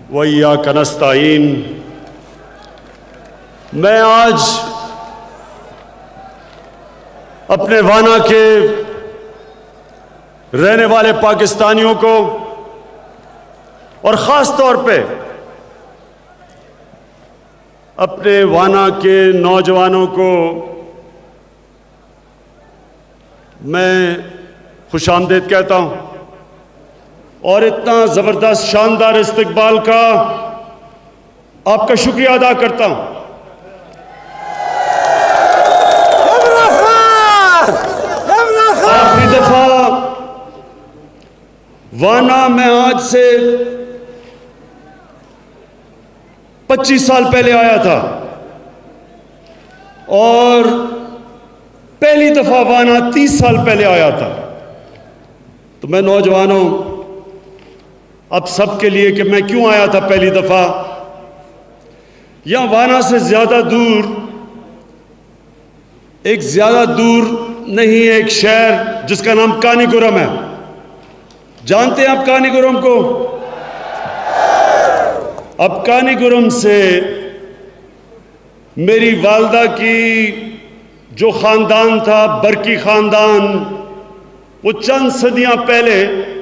व इय्याका नस्तईन। मैं आज अपने वाना के रहने वाले पाकिस्तानियों को और ख़ास तौर पे अपने वाना के नौजवानों को मैं खुशामदीद कहता हूँ और इतना ज़बरदस्त शानदार इस्तकबाल का आपका शुक्रिया अदा करता हूँ। आखिरी दफ़ा वाना में आज से 25 साल पहले आया था और पहली दफ़ा वाना 30 साल पहले आया था। तो मैं नौजवानों अब सबके लिए कि मैं क्यों आया था पहली दफ़ा, या वाना से ज़्यादा दूर, एक ज़्यादा दूर नहीं, एक शहर जिसका नाम कानीगुरम है। जानते हैं आप कानीगुरम को? अब कानीगुरम से मेरी वालदा की जो ख़ानदान था, बरकी ख़ानदान, वो चंद सदियां पहले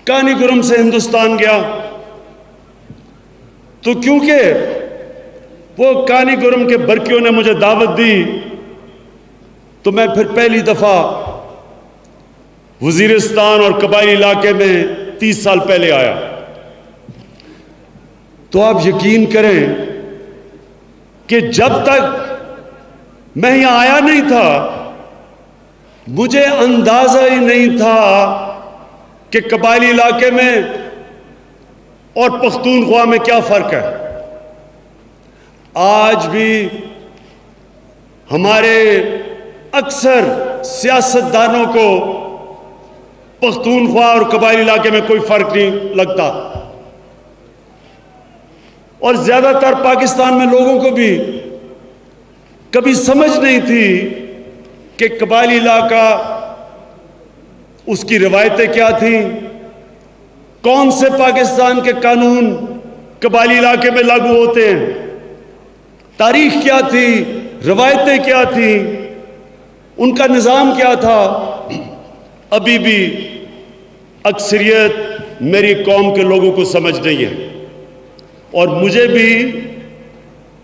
कानीगुरम से हिंदुस्तान गया। तो क्योंकि वो कानीगुरम के बरकियों ने मुझे दावत दी, तो मैं फिर पहली दफ़ा वज़ीरिस्तान और कबायली इलाके में 30 साल पहले आया। तो आप यकीन करें कि जब तक मैं यहां आया नहीं था, मुझे अंदाजा ही नहीं था कि कबायली इलाके में और पख्तूनख्वा में क्या फ़र्क है। आज भी हमारे अक्सर सियासतदानों को पख्तूनख्वा और कबायली इलाके में कोई फ़र्क नहीं लगता, और ज़्यादातर पाकिस्तान में लोगों को भी कभी समझ नहीं थी कि कबायली इलाका, उसकी रवायतें क्या थी, कौन से पाकिस्तान के कानून कबायली इलाके में लागू होते हैं, तारीख क्या थी, रवायतें क्या थी, उनका निज़ाम क्या था। अभी भी अक्सरियत मेरी कौम के लोगों को समझ नहीं है, और मुझे भी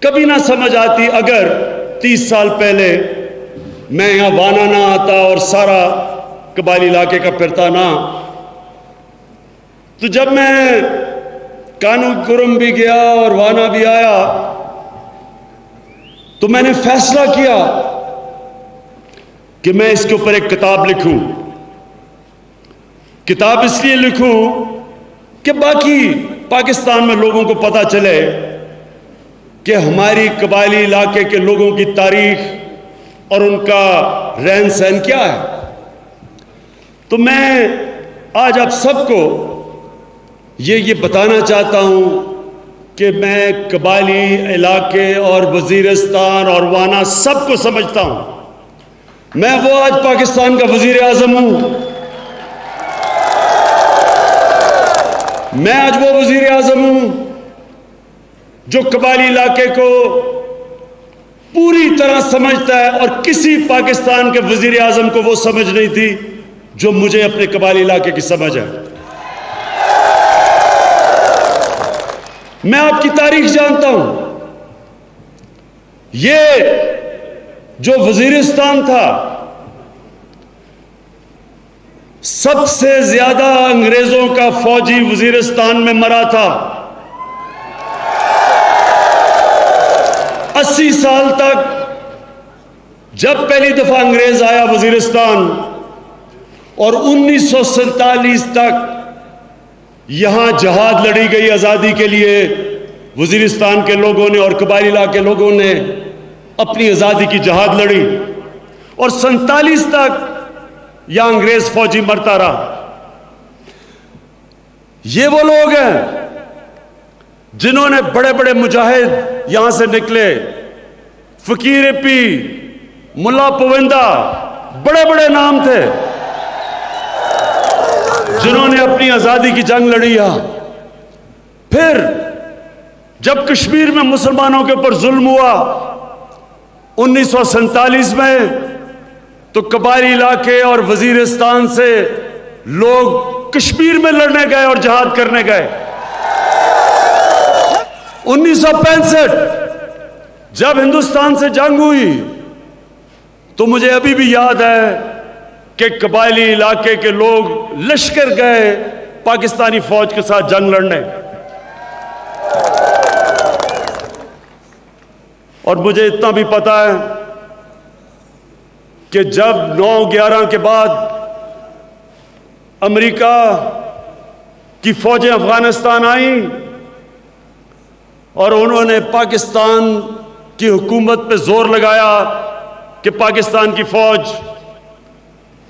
कभी ना समझ आती अगर 30 साल पहले मैं यहाँ वाना ना आता और सारा कबायली इलाके का फिरता ना। तो जब मैं कानीगुरम भी गया और वाना भी आया, तो मैंने फैसला किया कि मैं इसके ऊपर एक किताब लिखूं। किताब इसलिए लिखूं कि बाकी पाकिस्तान में लोगों को पता चले कि हमारी कबायली इलाके के लोगों की तारीख और उनका रहन सहन क्या है। तो मैं आज आप सबको ये बताना चाहता हूं कि मैं कबायली इलाके और वज़ीरिस्तान और वाना सबको समझता हूं। मैं वो आज पाकिस्तान का वज़ीर आज़म हूं। मैं आज वो वज़ीर आज़म हूं जो कबायली इलाके को पूरी तरह समझता है, और किसी पाकिस्तान के वज़ीर आज़म को वो समझ नहीं थी जो मुझे अपने कबायली इलाके की समझ है। मैं आपकी तारीख जानता हूं। ये जो वज़ीरिस्तान था, सबसे ज्यादा अंग्रेजों का फौजी वज़ीरिस्तान में मरा था। 80 साल तक, जब पहली दफा अंग्रेज आया वज़ीरिस्तान, और 1947 तक यहां जहाद लड़ी गई आज़ादी के लिए। वज़ीरिस्तान के लोगों ने और कबायली इलाके के लोगों ने अपनी आज़ादी की जहाद लड़ी, और 47 तक यहां अंग्रेज फौजी मरता रहा। ये वो लोग हैं जिन्होंने, बड़े बड़े मुजाहिद यहां से निकले, फ़कीर पी, मुल्ला पविंदा, बड़े बड़े नाम थे जिन्होंने अपनी आज़ादी की जंग लड़ी है। फिर जब कश्मीर में मुसलमानों के ऊपर जुल्म हुआ 1947 में, तो कबायली इलाके और वजीरिस्तान से लोग कश्मीर में लड़ने गए और जहाद करने गए। 1965 जब हिंदुस्तान से जंग हुई, तो मुझे अभी भी याद है कि कबायली इलाके के लोग लश्कर गए पाकिस्तानी फौज के साथ जंग लड़ने। और मुझे इतना भी पता है कि जब 9/11 के बाद अमेरिका की फौजें अफगानिस्तान आईं और उन्होंने पाकिस्तान की हुकूमत पे जोर लगाया कि पाकिस्तान की फौज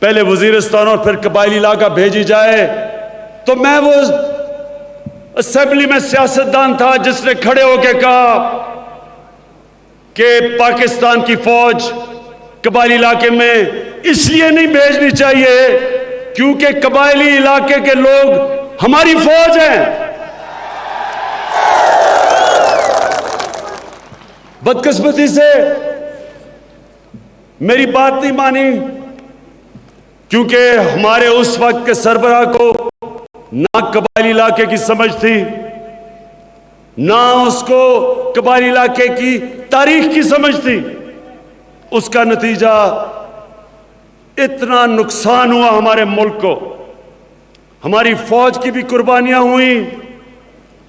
पहले वजीरिस्तान और फिर कबायली इलाका भेजी जाए, तो मैं वो असेंबली में सियासतदान था जिसने खड़े होकर कहा कि पाकिस्तान की फौज कबायली इलाके में इसलिए नहीं भेजनी चाहिए क्योंकि कबायली इलाके के लोग हमारी फौज हैं। बदकिस्मती से मेरी बात नहीं मानी, क्योंकि हमारे उस वक्त के सरबराह को ना कबायली इलाके की समझ थी, ना उसको कबायली इलाके की तारीख की समझ थी। उसका नतीजा इतना नुकसान हुआ हमारे मुल्क को, हमारी फौज की भी कुर्बानियां हुई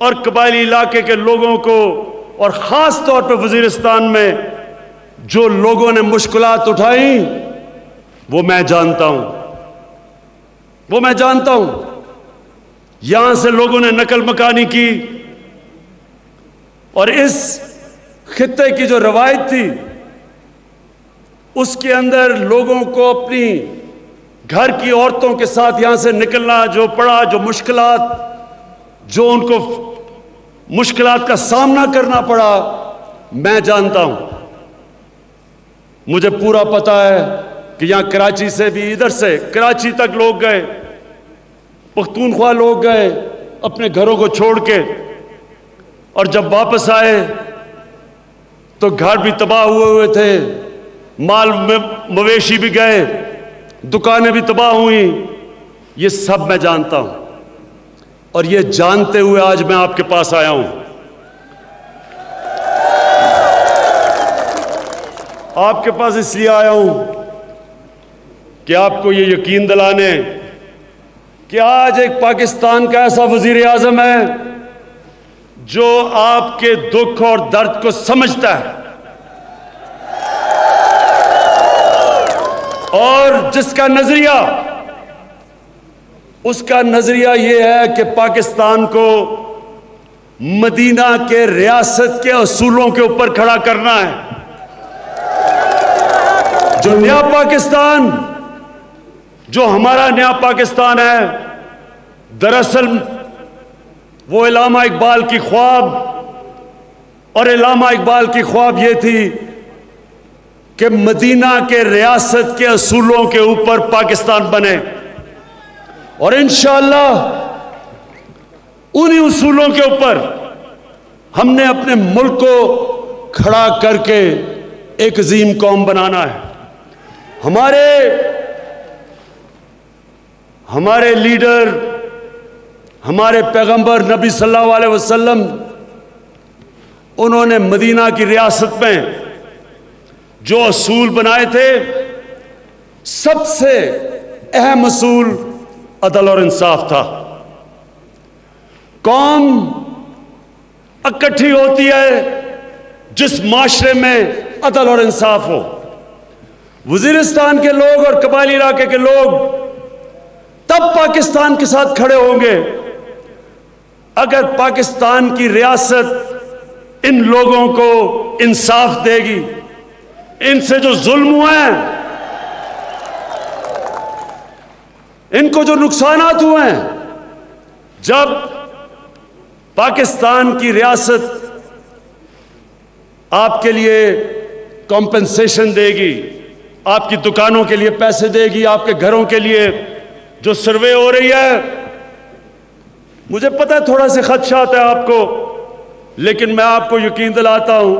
और कबायली इलाके के लोगों को, और खास तौर पर वजीरिस्तान में जो लोगों ने मुश्किलात उठाई, वो मैं जानता हूं। यहां से लोगों ने नकल मकानी की, और इस खित्ते की जो रवायत थी उसके अंदर लोगों को अपनी घर की औरतों के साथ यहां से निकलना जो पड़ा, जो उनको मुश्किलात का सामना करना पड़ा, मैं जानता हूं। मुझे पूरा पता है कि यहां कराची से भी, इधर से कराची तक लोग गए, पख्तूनख्वा लोग गए अपने घरों को छोड़ के, और जब वापस आए तो घर भी तबाह हुए थे, माल मवेशी भी गए, दुकानें भी तबाह हुई। ये सब मैं जानता हूं, और ये जानते हुए आज मैं आपके पास आया हूं। आपके पास इसलिए आया हूं कि आपको ये यकीन दिलाने कि आज एक पाकिस्तान का ऐसा वजीर आजम है जो आपके दुख और दर्द को समझता है, और जिसका नजरिया, उसका नजरिया यह है कि पाकिस्तान को मदीना के रियासत के असूलों के ऊपर खड़ा करना है। जो नया पाकिस्तान, जो हमारा नया पाकिस्तान है, दरअसल वो इलामा इकबाल की ख्वाब, और इलामा इकबाल की ख्वाब ये थी कि मदीना के रियासत के असूलों के ऊपर पाकिस्तान बने, और इंशाअल्लाह उन्हीं उसूलों के ऊपर हमने अपने मुल्क को खड़ा करके एक अजीम कौम बनाना है। हमारे लीडर, हमारे पैगंबर नबी सल्लल्लाहु अलैहि वसल्लम, उन्होंने मदीना की रियासत में जो असूल बनाए थे, सबसे अहम असूल अदल और इंसाफ था। कौम इकट्ठी होती है जिस माशरे में अदल और इंसाफ हो। वजीरिस्तान के लोग और कबायली इलाके के लोग तब पाकिस्तान के साथ खड़े होंगे अगर पाकिस्तान की रियासत इन लोगों को इंसाफ देगी। इनसे जो जुल्म हुए हैं, इनको जो नुकसानात हुए हैं, जब पाकिस्तान की रियासत आपके लिए कॉम्पेंसेशन देगी, आपकी दुकानों के लिए पैसे देगी, आपके घरों के लिए जो सर्वे हो रही है, मुझे पता है थोड़ा सा खदशा आता है आपको, लेकिन मैं आपको यकीन दिलाता हूं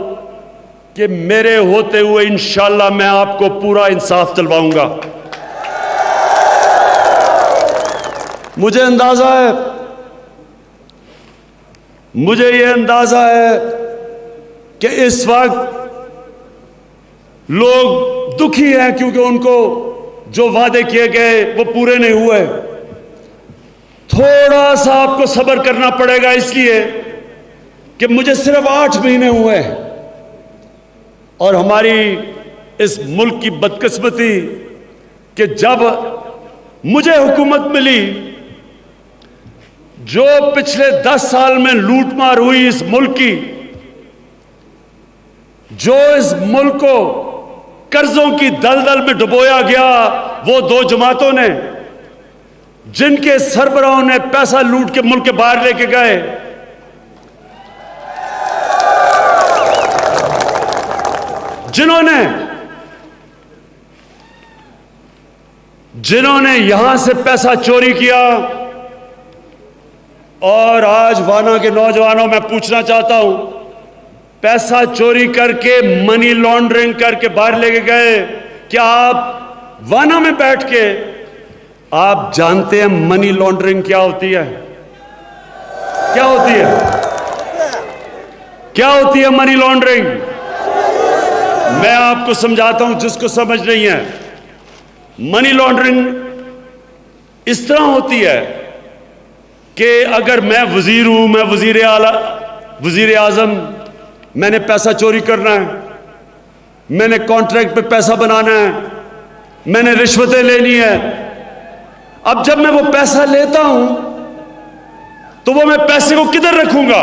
कि मेरे होते हुए इंशाअल्लाह मैं आपको पूरा इंसाफ दिलवाऊंगा। मुझे ये अंदाजा है कि इस वक्त लोग दुखी हैं क्योंकि उनको जो वादे किए गए वो पूरे नहीं हुए। थोड़ा सा आपको सब्र करना पड़ेगा, इसलिए कि मुझे सिर्फ 8 महीने हुए हैं और हमारी इस मुल्क की बदकिस्मती कि जब मुझे हुकूमत मिली, जो पिछले 10 साल में लूटमार हुई इस मुल्क की, जो इस मुल्क को कर्जों की दलदल में डुबोया गया, वो 2 जमातों ने, जिनके सरबराहों ने पैसा लूट के मुल्क के बाहर लेके गए, जिन्होंने यहां से पैसा चोरी किया। और आज वाना के नौजवानों, मैं पूछना चाहता हूं, पैसा चोरी करके मनी लॉन्ड्रिंग करके बाहर लेके गए, क्या आप वाना में बैठ के आप जानते हैं मनी लॉन्ड्रिंग क्या होती है? क्या होती है? क्या होती है मनी लॉन्ड्रिंग? मैं आपको समझाता हूं जिसको समझ नहीं है। मनी लॉन्ड्रिंग इस तरह होती है कि अगर मैं वजीर हूं, मैं वजीर आजम, मैंने पैसा चोरी करना है, मैंने कॉन्ट्रैक्ट पे पैसा बनाना है, मैंने रिश्वतें लेनी है। अब जब मैं वो पैसा लेता हूं तो वो मैं पैसे को किधर रखूंगा?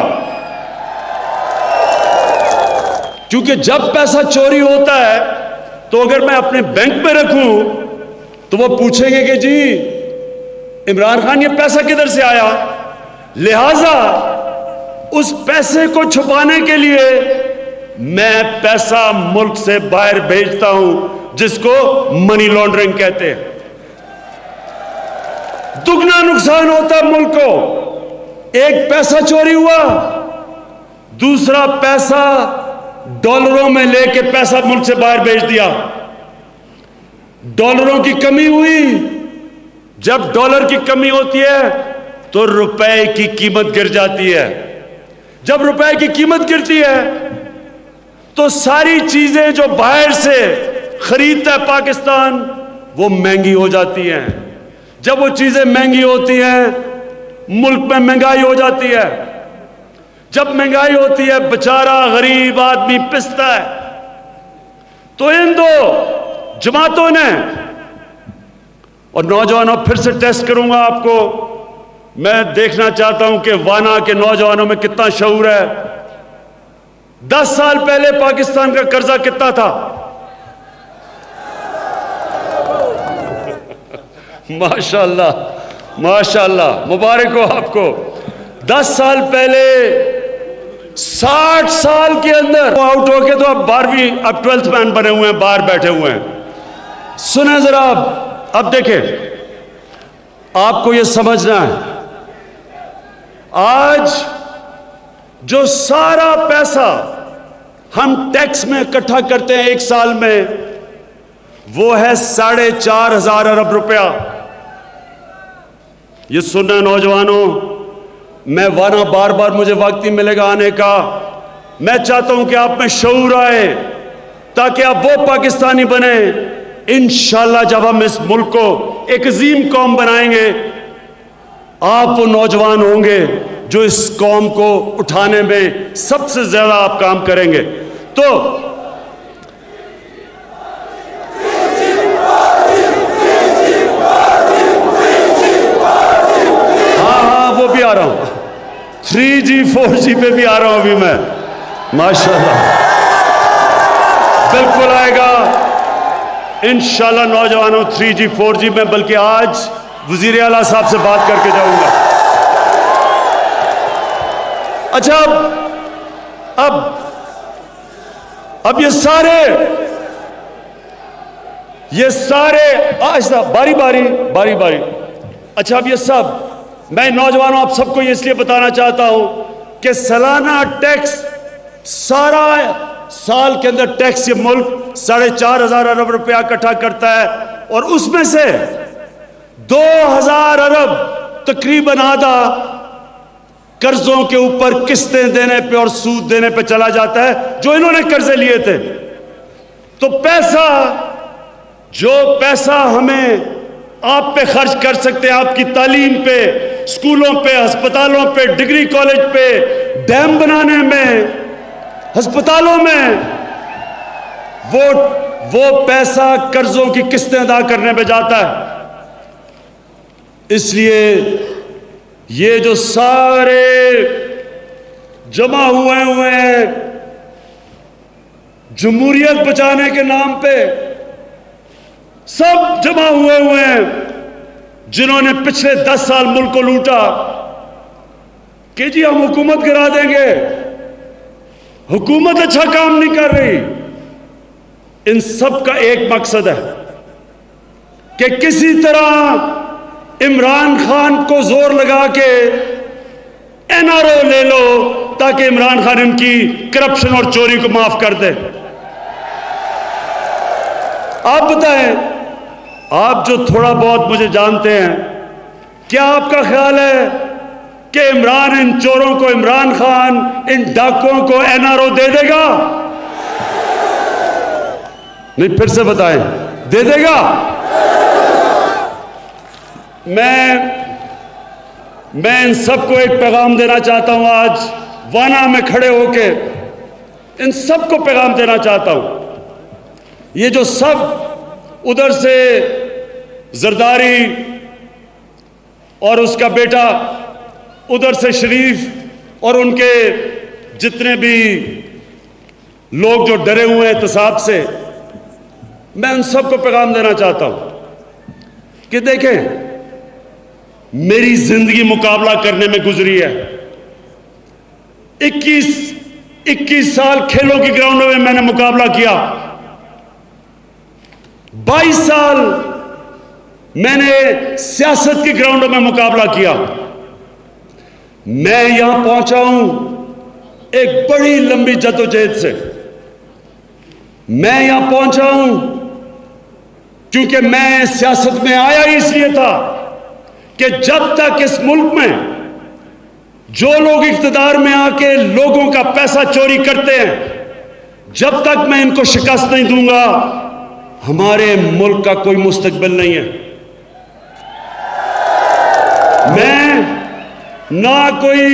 क्योंकि जब पैसा चोरी होता है तो अगर मैं अपने बैंक में रखूं तो वो पूछेंगे कि जी इमरान खान ये पैसा किधर से आया। लिहाजा उस पैसे को छुपाने के लिए मैं पैसा मुल्क से बाहर भेजता हूं, जिसको मनी लॉन्ड्रिंग कहते हैं। दुगना नुकसान होता है मुल्क को। एक पैसा चोरी हुआ, दूसरा पैसा डॉलरों में लेके पैसा मुल्क से बाहर भेज दिया। डॉलरों की कमी हुई, जब डॉलर की कमी होती है तो रुपए की कीमत गिर जाती है। जब रुपए की कीमत गिरती है तो सारी चीजें जो बाहर से खरीदता है पाकिस्तान, वो महंगी हो जाती हैं। जब वो चीजें महंगी होती हैं, मुल्क में महंगाई हो जाती है। जब महंगाई होती है, बेचारा गरीब आदमी पिसता है। तो इन 2 जमातों ने, और नौजवानों फिर से टेस्ट करूंगा आपको, मैं देखना चाहता हूं कि वाना के नौजवानों में कितना शऊर है। 10 साल पहले पाकिस्तान का कर्जा कितना था? माशाअल्लाह माशाअल्लाह, मुबारक हो आपको। 10 साल पहले 60 साल के अंदर वो आउट हो गए तो अब 12वीं, अब 12th मैन बने हुए हैं, बाहर बैठे हुए हैं। सुने जरा, अब देखें, आपको ये समझना है, आज जो सारा पैसा हम टैक्स में इकट्ठा करते हैं एक साल में, वो है 4,500 अरब रुपया। ये सुनना नौजवानों, मैं वाना बार बार मुझे वक्त ही मिलेगा आने का। मैं चाहता हूं कि आप में शऊर आए ताकि आप वो पाकिस्तानी बने। इंशाअल्लाह जब हम इस मुल्क को एक अजीम कौम बनाएंगे, आप वो नौजवान होंगे जो इस कौम को उठाने में सबसे ज्यादा आप काम करेंगे। तो हाँ, वो भी आ रहा हूं, 3G 4G पे भी आ रहा हूं अभी मैं, माशाल्लाह। बिल्कुल आएगा इंशाल्लाह नौजवानों, 3G 4G में, बल्कि आज वजीर आला साहब से बात करके जाऊंगा। अच्छा, अब ये सारे आहिस्ता, बारी बारी। अच्छा, अब ये सब मैं नौजवानों आप सबको ये इसलिए बताना चाहता हूं कि सालाना टैक्स, सारा साल के अंदर टैक्स ये मुल्क 4,500 अरब रुपया इकट्ठा करता है और उसमें से 2,000 अरब तकरीबन आधा कर्जों के ऊपर किस्तें देने पे और सूद देने पे चला जाता है जो इन्होंने कर्जे लिए थे। तो जो पैसा हमें आप पे खर्च कर सकते हैं, आपकी तालीम पे, स्कूलों पे, अस्पतालों पे, डिग्री कॉलेज पे, डैम बनाने में, अस्पतालों में, वो पैसा कर्जों की किस्तें अदा करने पे जाता है। इसलिए ये जो सारे जमा हुए हैं जमहूरियत बचाने के नाम पे, सब जमा हुए हैं जिन्होंने पिछले 10 साल मुल्क को लूटा कि जी हम हुकूमत गिरा देंगे, हुकूमत अच्छा काम नहीं कर रही। इन सब का एक मकसद है कि किसी तरह इमरान खान को जोर लगा के एनआरओ ले लो ताकि इमरान खान इनकी करप्शन और चोरी को माफ कर दे। आप बताएं, आप जो थोड़ा बहुत मुझे जानते हैं, क्या आपका ख्याल है कि इमरान इन चोरों को, इमरान खान इन डाकुओं को एनआरओ दे देगा? नहीं, फिर से बताएं, दे देगा? मैं इन सबको एक पैगाम देना चाहता हूं। आज वाना में खड़े होके इन सबको पैगाम देना चाहता हूं। ये जो सब उधर से जरदारी और उसका बेटा, उधर से शरीफ और उनके जितने भी लोग जो डरे हुए हैं एहतसाब से, मैं उन सबको पैगाम देना चाहता हूं कि देखें, मेरी जिंदगी मुकाबला करने में गुजरी है। 21 साल खेलों की ग्राउंडों में मैंने मुकाबला किया। 22 साल मैंने सियासत की ग्राउंडों में मुकाबला किया। मैं यहां पहुंचा हूं एक बड़ी लंबी जद्दोजहद से। मैं यहां पहुंचा हूं क्योंकि मैं सियासत में आया ही इसलिए था कि जब तक इस मुल्क में जो लोग इख्तिदार में आके लोगों का पैसा चोरी करते हैं, जब तक मैं इनको शिकस्त नहीं दूंगा, हमारे मुल्क का कोई मुस्तकबिल नहीं है। मैं ना कोई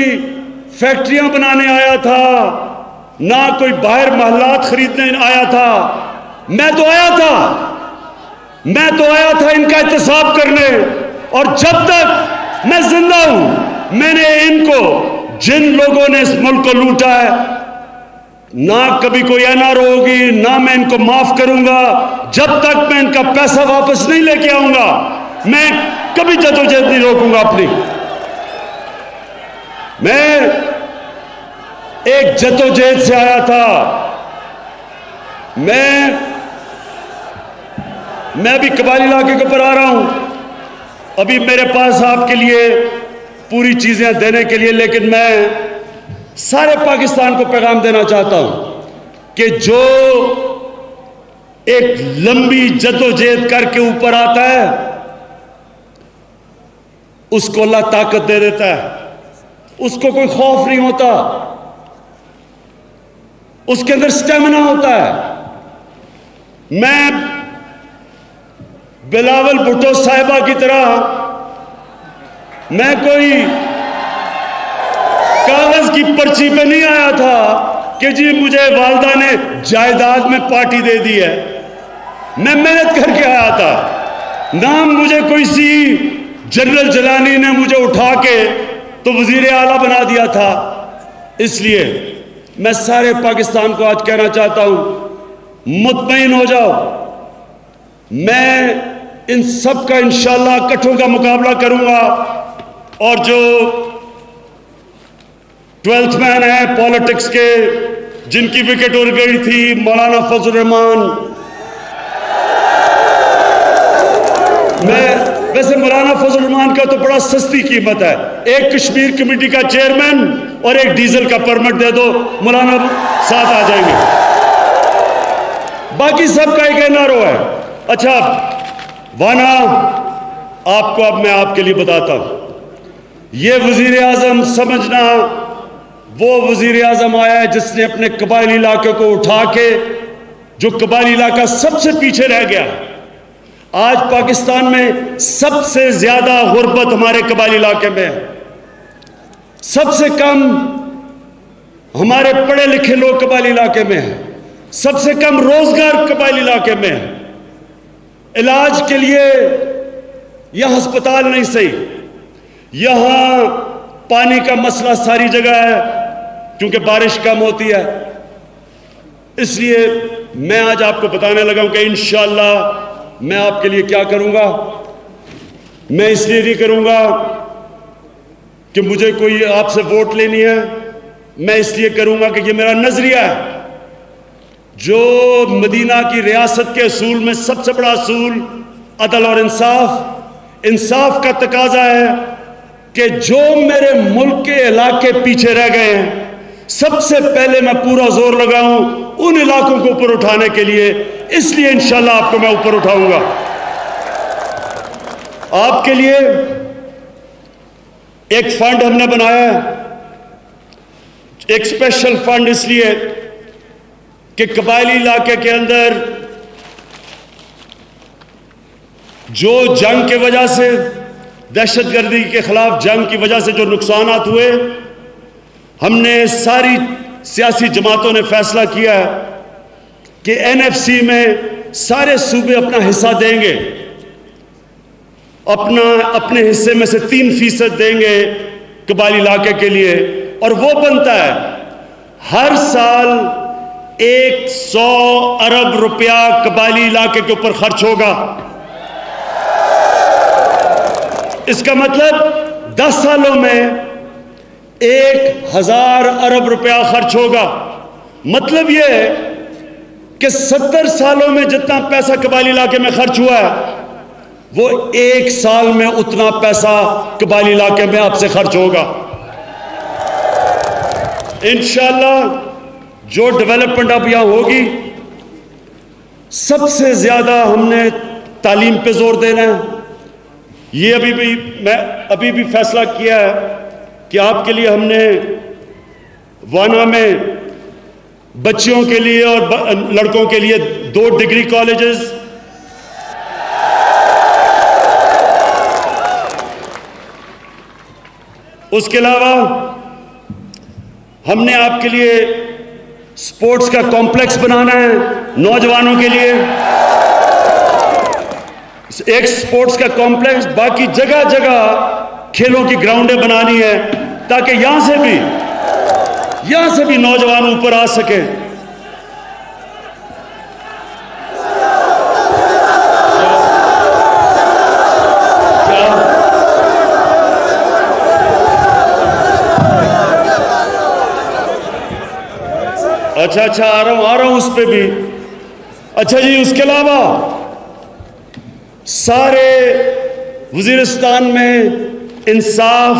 फैक्ट्रियां बनाने आया था, ना कोई बाहर महलात खरीदने आया था। मैं तो आया था इनका एहतसाब करने। और जब तक मैं जिंदा हूं, मैंने इनको, जिन लोगों ने इस मुल्क को लूटा है, ना कभी कोई एनआरओ होगी, ना मैं इनको माफ करूंगा। जब तक मैं इनका पैसा वापस नहीं लेके आऊंगा, मैं कभी जद्दोजहद नहीं रोकूंगा अपनी। मैं एक जद्दोजहद से आया था। मैं भी कबायली इलाके के ऊपर आ रहा हूं। अभी मेरे पास आपके लिए पूरी चीजें देने के लिए, लेकिन मैं सारे पाकिस्तान को पैगाम देना चाहता हूं कि जो एक लंबी जद्दोजहद करके ऊपर आता है, उसको अल्लाह ताकत दे देता है। उसको कोई खौफ नहीं होता, उसके अंदर स्टेमिना होता है। मैं बिलावल भुट्टो साहिबा की तरह, मैं कोई कागज की पर्ची पे नहीं आया था कि जी मुझे वालदा ने जायदाद में पार्टी दे दी है। मैं मेहनत करके आया था। नाम मुझे कोई सी जनरल जलानी ने मुझे उठा के तो वजीर आला बना दिया था। इसलिए मैं सारे पाकिस्तान को आज कहना चाहता हूं, मुतमईन हो जाओ। मैं इन सब का इंशाअल्लाह इकट्ठों का मुकाबला करूंगा। और जो 12th मैन है पॉलिटिक्स के, जिनकी विकेट उड़ गई थी, मौलाना फजल रहमान, मैं वैसे मौलाना फजल रहमान का तो बड़ा सस्ती कीमत है, एक कश्मीर कमेटी का चेयरमैन और एक डीजल का परमिट दे दो, मौलाना साथ आ जाएंगे। बाकी सबका एक एनआरओ है। अच्छा वाना, आपको अब मैं आपके लिए बताता हूं, ये वजीर आजम समझना वो वजीर आजम आया है जिसने अपने कबायली इलाके को उठा के, जो कबायली इलाका सबसे पीछे रह गया, आज पाकिस्तान में सबसे ज्यादा गुर्बत हमारे कबायली इलाके में है, सबसे कम हमारे पढ़े लिखे लोग कबायली इलाके में हैं, सबसे कम रोजगार कबायली इलाके में है। इलाज के लिए यहां अस्पताल नहीं सही, यहां पानी का मसला सारी जगह है क्योंकि बारिश कम होती है। इसलिए मैं आज आपको बताने लगा हूं कि इंशाअल्लाह मैं आपके लिए क्या करूंगा। मैं इसलिए नहीं करूंगा कि मुझे कोई आपसे वोट लेनी है, मैं इसलिए करूंगा कि ये मेरा नजरिया है। जो मदीना की रियासत के असूल में सबसे बड़ा असूल अदल और इंसाफ, इंसाफ का तकाजा है कि जो मेरे मुल्क के इलाके पीछे रह गए हैं, सबसे पहले मैं पूरा जोर लगाऊं उन इलाकों को ऊपर उठाने के लिए। इसलिए इंशाल्लाह आपको मैं ऊपर उठाऊंगा। आपके लिए एक फंड हमने बनाया है, एक स्पेशल फंड, इसलिए कि कबायली इलाके के अंदर जो जंग के वजह से, दहशतगर्दी के खिलाफ जंग की वजह से जो नुकसानात हुए, हमने सारी सियासी जमातों ने फैसला किया है कि एनएफसी में सारे सूबे अपना हिस्सा देंगे, अपने हिस्से में से 3% देंगे कबायली इलाके के लिए। और वो बनता है हर साल 100 अरब रुपया कबायली इलाके के ऊपर खर्च होगा। इसका मतलब 10 सालों में 1000 अरब रुपया खर्च होगा। मतलब यह है कि 70 सालों में जितना पैसा कबायली इलाके में खर्च हुआ है, वो 1 साल में उतना पैसा कबायली इलाके में आपसे खर्च होगा। इंशाअल्लाह जो डेवलपमेंट अब यहां होगी, सबसे ज्यादा हमने तालीम पे जोर देना है। ये मैं अभी भी फैसला किया है कि आपके लिए हमने वाना में बच्चियों के लिए और लड़कों के लिए 2 डिग्री कॉलेजेस, उसके अलावा हमने आपके लिए स्पोर्ट्स का कॉम्प्लेक्स बनाना है नौजवानों के लिए, एक स्पोर्ट्स का कॉम्प्लेक्स, बाकी जगह जगह खेलों की ग्राउंडें बनानी है ताकि यहां से भी नौजवान ऊपर आ सके। अच्छा आ रहा हूं उस पे भी। अच्छा जी, उसके अलावा सारे वजीरिस्तान में इंसाफ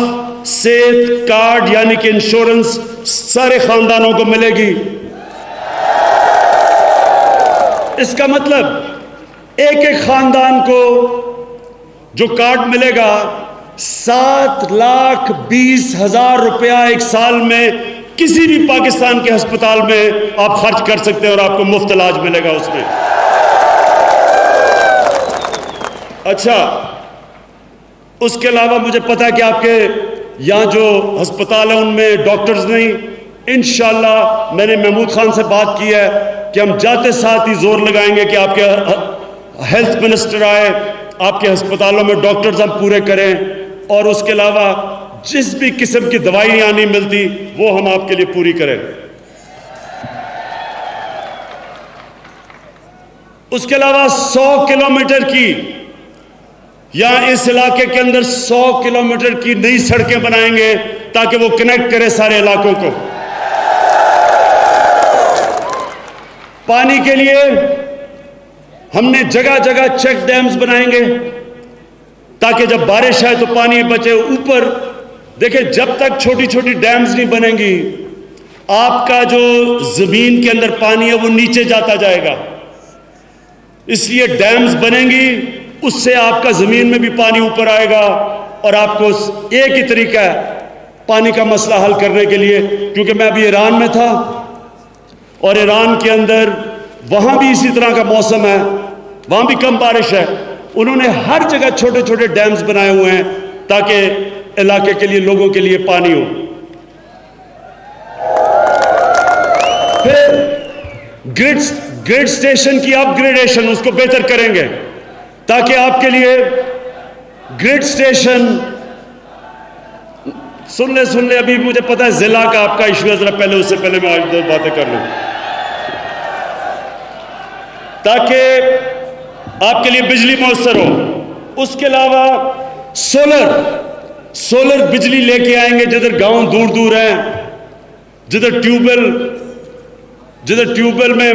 सेहत कार्ड यानी कि इंश्योरेंस सारे खानदानों को मिलेगी। इसका मतलब एक खानदान को जो कार्ड मिलेगा 7,20,000 रुपया एक साल में किसी भी पाकिस्तान के अस्पताल में आप खर्च कर सकते हैं और आपको मुफ्त इलाज मिलेगा उसमें। अच्छा, उसके अलावा मुझे पता है कि आपके यहाँ जो अस्पताल है उनमें डॉक्टर्स नहीं। इंशाअल्लाह मैंने महमूद खान से बात की है कि हम जाते साथ ही जोर लगाएंगे कि आपके हेल्थ मिनिस्टर आए, आपके अस्पतालों में डॉक्टर्स हम पूरे करें, और उसके अलावा जिस भी किस्म की दवाई यहाँ नहीं मिलती वो हम आपके लिए पूरी करें। उसके अलावा 100 किलोमीटर की, यहां इस इलाके के अंदर 100 किलोमीटर की नई सड़कें बनाएंगे ताकि वो कनेक्ट करे सारे इलाकों को। पानी के लिए हमने जगह जगह चेक डैम्स बनाएंगे ताकि जब बारिश आए तो पानी बचे। ऊपर देखिए, जब तक छोटी छोटी डैम्स नहीं बनेंगी, आपका जो जमीन के अंदर पानी है वो नीचे जाता जाएगा। इसलिए डैम्स बनेंगी, उससे आपका जमीन में भी पानी ऊपर आएगा और आपको एक ही तरीका है पानी का मसला हल करने के लिए। क्योंकि मैं अभी ईरान में था और ईरान के अंदर वहां भी इसी तरह का मौसम है, वहां भी कम बारिश है। उन्होंने हर जगह छोटे छोटे डैम्स बनाए हुए हैं ताकि इलाके के लिए, लोगों के लिए पानी हो। फिर ग्रिड स्टेशन की अपग्रेडेशन, उसको बेहतर करेंगे ताकि आपके लिए ग्रिड स्टेशन, सुन ले, अभी मुझे पता है जिला का आपका इशू है, जरा पहले उससे पहले मैं आज दो बातें कर लूं ताकि आपके लिए बिजली मुयस्सर हो। उसके अलावा सोलर बिजली लेके आएंगे जिधर गांव दूर दूर हैं, जिधर ट्यूबवेल में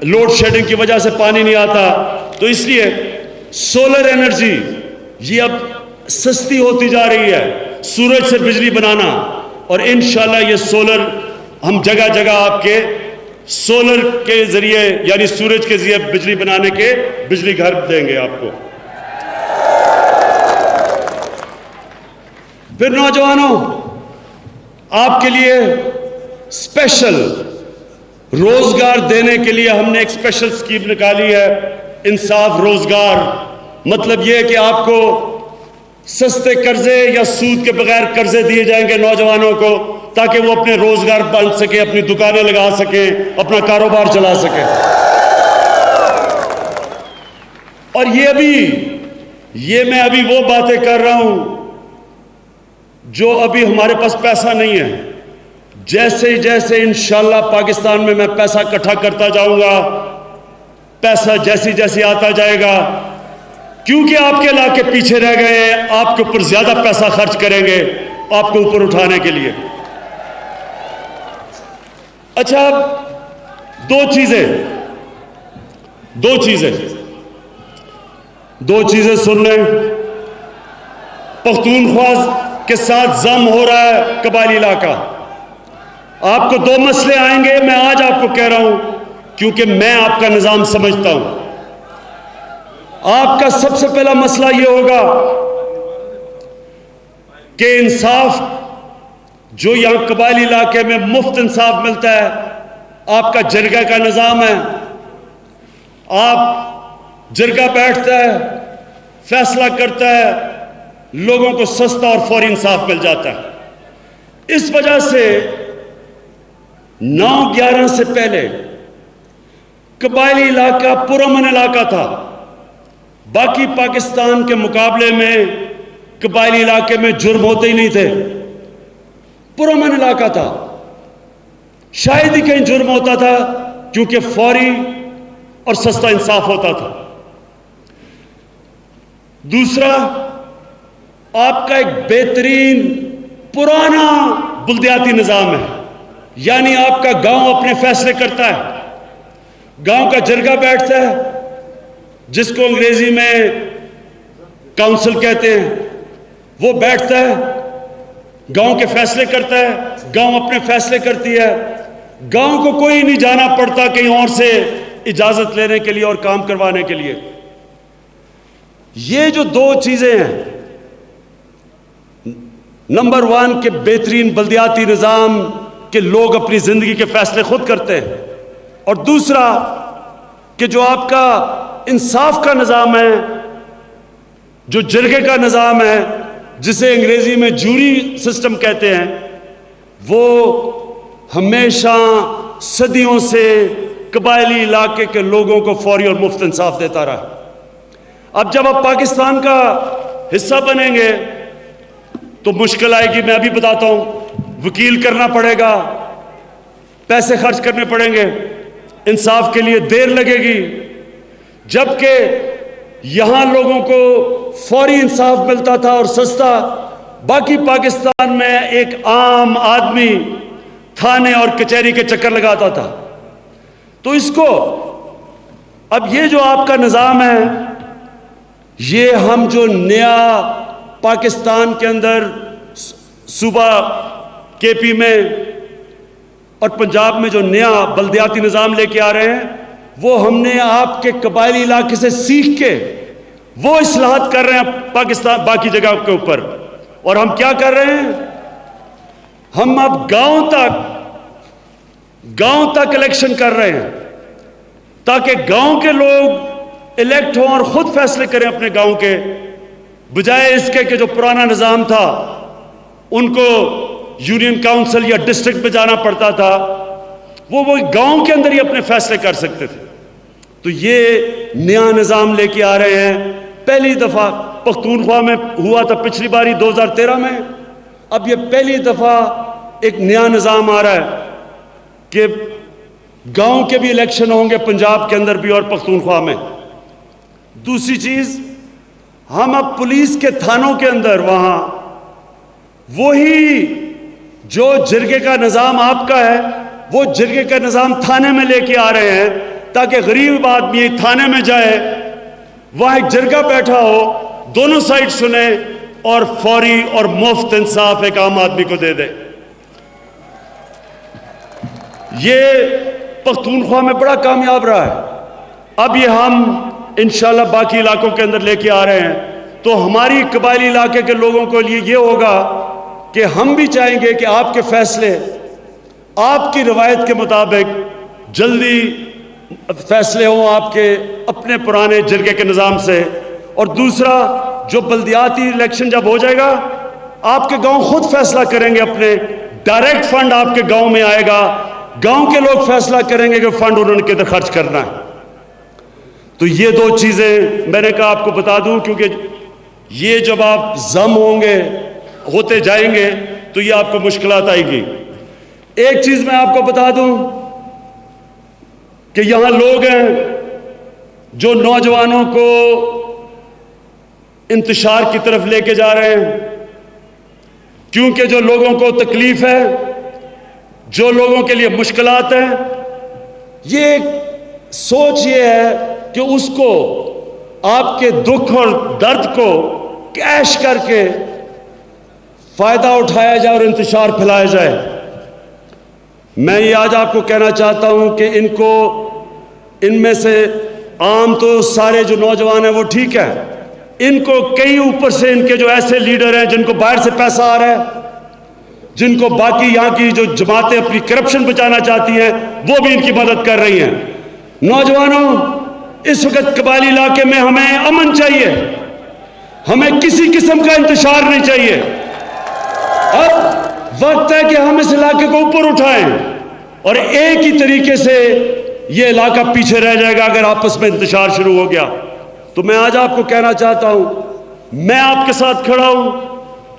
लोड शेडिंग की वजह से पानी नहीं आता, तो इसलिए सोलर एनर्जी ये अब सस्ती होती जा रही है, सूरज से बिजली बनाना। और इंशाल्लाह ये सोलर हम जगह जगह आपके सोलर के जरिए, यानी सूरज के जरिए बिजली बनाने के बिजली घर देंगे आपको। फिर नौजवानों, आपके लिए स्पेशल रोजगार देने के लिए हमने एक स्पेशल स्कीम निकाली है, इंसाफ रोजगार। मतलब यह है कि आपको सस्ते कर्जे या सूद के बगैर कर्जे दिए जाएंगे नौजवानों को, ताकि वो अपने रोजगार बन सके, अपनी दुकानें लगा सके, अपना कारोबार चला सके। और ये मैं अभी वो बातें कर रहा हूं जो अभी हमारे पास पैसा नहीं है। जैसे जैसे इंशाल्लाह पाकिस्तान में मैं पैसा इकट्ठा करता जाऊंगा, पैसा जैसे जैसे आता जाएगा, क्योंकि आपके इलाके पीछे रह गए हैं, आपके ऊपर ज्यादा पैसा खर्च करेंगे आपको ऊपर उठाने के लिए। अच्छा, दो चीजें सुन लें। पख्तूनख्वा के साथ जम हो रहा है कबायली इलाका। आपको दो मसले आएंगे, मैं आज आपको कह रहा हूं क्योंकि मैं आपका निजाम समझता हूं। आपका सबसे पहला मसला यह होगा कि इंसाफ जो यहां कबायली इलाके में मुफ्त इंसाफ मिलता है, आपका जरगा का निजाम है। आप जरगा बैठता है, फैसला करता है, लोगों को सस्ता और फौरी इंसाफ मिल जाता है। इस वजह से 9/11 से पहले कबायली इलाका पुरअमन इलाका था। बाकी पाकिस्तान के मुकाबले में कबायली इलाके में जुर्म होते ही नहीं थे, पुरअमन इलाका था। शायद ही कहीं जुर्म होता था क्योंकि फौरी और सस्ता इंसाफ होता था। दूसरा, आपका एक बेहतरीन पुराना बुल्दियाती निजाम है, यानी आपका गांव अपने फैसले करता है। गांव का जरगा बैठता है, जिसको अंग्रेजी में काउंसिल कहते हैं, वो बैठता है, गांव के फैसले करता है, गांव अपने फैसले करती है। गांव को कोई नहीं जाना पड़ता कहीं और से इजाजत लेने के लिए और काम करवाने के लिए। ये जो दो चीजें हैं, नंबर 1 के बेहतरीन बल्दियाती निजाम के लोग अपनी जिंदगी के फैसले खुद करते हैं, और दूसरा कि जो आपका इंसाफ का निजाम है, जो जरगे का निजाम है, जिसे अंग्रेजी में जूरी सिस्टम कहते हैं, वो हमेशा सदियों से कबायली इलाके के लोगों को फौरी और मुफ्त इंसाफ देता रहा। अब जब आप पाकिस्तान का हिस्सा बनेंगे तो मुश्किल आएगी। मैं अभी बताता हूं, वकील करना पड़ेगा, पैसे खर्च करने पड़ेंगे, इंसाफ के लिए देर लगेगी। जबकि यहां लोगों को फौरी इंसाफ मिलता था और सस्ता। बाकी पाकिस्तान में एक आम आदमी थाने और कचहरी के चक्कर लगाता था। तो इसको, अब ये जो आपका निजाम है, ये हम जो नया पाकिस्तान के अंदर सूबा केपी में और पंजाब में जो नया बल्दियाती निज़ाम लेके आ रहे हैं, वो हमने आपके कबायली इलाके से सीख के वो इस्लाहत कर रहे हैं पाकिस्तान बाकी जगह के ऊपर। और हम क्या कर रहे हैं, हम अब गांव तक इलेक्शन कर रहे हैं ताकि गांव के लोग इलेक्ट हों और खुद फैसले करें अपने गांव के, बजाय इसके कि जो पुराना निज़ाम था उनको यूनियन काउंसिल या डिस्ट्रिक्ट में जाना पड़ता था, वो गांव के अंदर ही अपने फैसले कर सकते थे। तो ये नया निज़ाम लेके आ रहे हैं। पहली दफ़ा पख्तूनख्वा में हुआ था पिछली बारी 2013 में, अब ये पहली दफ़ा एक नया निज़ाम आ रहा है कि गांव के भी इलेक्शन होंगे, पंजाब के अंदर भी और पख्तूनख्वा में। दूसरी चीज़, हम अब पुलिस के थानों के अंदर वहाँ वही जो जिरगे का निज़ाम आपका है, वो जिरगे का निज़ाम थाने में लेके आ रहे हैं ताकि गरीब आदमी थाने में जाए, वहाँ एक जिरगा बैठा हो, दोनों साइड सुने और फौरी और मुफ्त इंसाफ एक आम आदमी को दे दे। ये पख्तूनख्वा में बड़ा कामयाब रहा है। अब ये हम इंशाल्लाह बाकी इलाकों के अंदर लेके आ रहे हैं। तो हमारी कबायली इलाके के लोगों को लिए ये होगा कि हम भी चाहेंगे कि आपके फैसले आपकी रवायत के मुताबिक जल्दी फैसले हों, आपके अपने पुराने जिरगे के निज़ाम से। और दूसरा, जो बल्दियाती इलेक्शन जब हो जाएगा, आपके गांव खुद फैसला करेंगे, अपने डायरेक्ट फंड आपके गांव में आएगा, गांव के लोग फैसला करेंगे कि फंड उन्होंने किधर खर्च करना है। तो ये दो चीज़ें मैंने कहा आपको बता दूं, क्योंकि ये जब आप जम होते जाएंगे तो ये आपको मुश्किलात आएगी। एक चीज़ मैं आपको बता दूं कि यहां लोग हैं जो नौजवानों को इंतशार की तरफ लेके जा रहे हैं, क्योंकि जो लोगों को तकलीफ है, जो लोगों के लिए मुश्किलात हैं, ये सोच ये है कि उसको आपके दुख और दर्द को कैश करके फायदा उठाया जाए और इंतशार फैलाया जाए। मैं ये आज आपको कहना चाहता हूं कि इनमें से आम तो सारे जो नौजवान हैं वो ठीक है, इनको कई ऊपर से इनके जो ऐसे लीडर हैं जिनको बाहर से पैसा आ रहा है, जिनको बाकी यहाँ की जो जमातें अपनी करप्शन बचाना चाहती हैं, वो भी इनकी मदद कर रही हैं। नौजवानों, इस वक्त कबायली इलाके में हमें अमन चाहिए, हमें किसी किस्म का इंतशार नहीं चाहिए। अब वक्त है कि हम इस इलाके को ऊपर उठाएं, और एक ही तरीके से ये इलाका पीछे रह जाएगा अगर आपस में इंतशार शुरू हो गया। तो मैं आज आपको कहना चाहता हूं, मैं आपके साथ खड़ा हूं,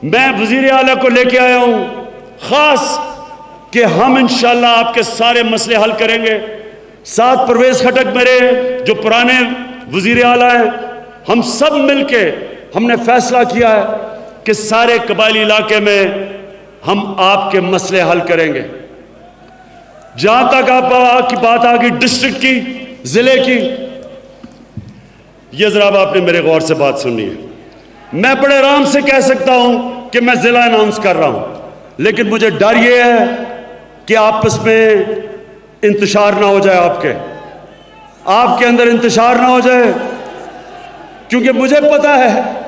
मैं वजीर आला को लेके आया हूं खास कि हम इंशाल्लाह आपके सारे मसले हल करेंगे। साथ परवेज खटक मेरे जो पुराने वजीर आला हैं, हम सब मिलके हमने फैसला किया है कि सारे कबायली इलाके में हम आपके मसले हल करेंगे। जहां तक आपकी बात आ गई डिस्ट्रिक्ट की, जिले की, ये जरा आपने मेरे गौर से बात सुनी है। मैं बड़े आराम से कह सकता हूं कि मैं जिला अनाउंस कर रहा हूं, लेकिन मुझे डर यह है कि आपस में इंतशार ना हो जाए, आपके अंदर इंतशार ना हो जाए, क्योंकि मुझे पता है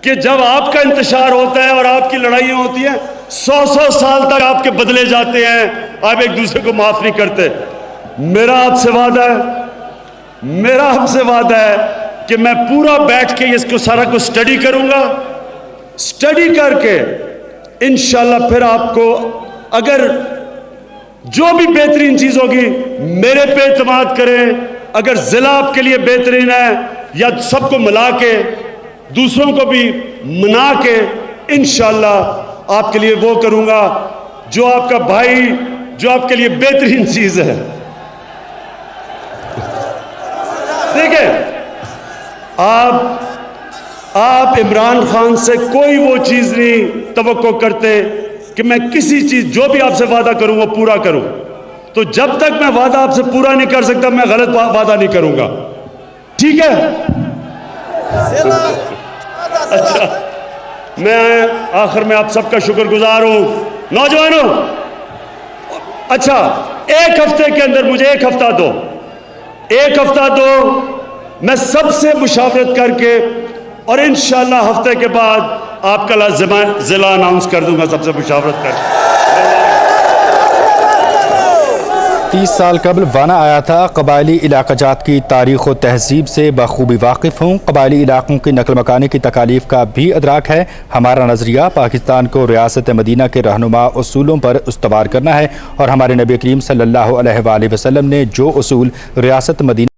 कि जब आपका इंतशार होता है और आपकी लड़ाइयां होती हैं, 100 साल तक आपके बदले जाते हैं, आप एक दूसरे को माफ नहीं करते। मेरा आपसे वादा है कि मैं पूरा बैठ के इसको सारा कुछ स्टडी करूंगा, स्टडी करके इंशाल्लाह फिर आपको अगर जो भी बेहतरीन चीज होगी मेरे पे एतमाद करें। अगर जिला आपके लिए बेहतरीन है या सबको मिला के दूसरों को भी मना के इंशाल्लाह आपके लिए वो करूंगा जो आपका भाई, जो आपके लिए बेहतरीन चीज है। देखिए, आप इमरान खान से कोई वो चीज नहीं तवक्को करते कि मैं किसी चीज जो भी आपसे वादा करूं वो पूरा करूं। तो जब तक मैं वादा आपसे पूरा नहीं कर सकता, मैं गलत वादा नहीं करूंगा। ठीक है? अच्छा, मैं आखिर में आप सबका शुक्रगुजार हूं नौजवानों। अच्छा, एक हफ्ते के अंदर मुझे एक हफ्ता दो, मैं सबसे मुशावरत करके और इंशाअल्लाह हफ्ते के बाद आपका जिला अनाउंस कर दूंगा सबसे मुशावरत करके। 30 साल कबल वाना आया था। कबायली इलाक़ाजात की तारीख़ व तहज़ीब से बखूबी वाकिफ़ हूँ। कबायली इलाक़ों की नकल मकानी की तकालीफ का भी अदराक है। हमारा नज़रिया पाकिस्तान को रियासत मदीना के रहनुमा उसूलों पर उस्तवार करना है और हमारे नबी करीम सल्लल्लाहु अलैहि वसल्लम ने जो उसूल रियासत मदीना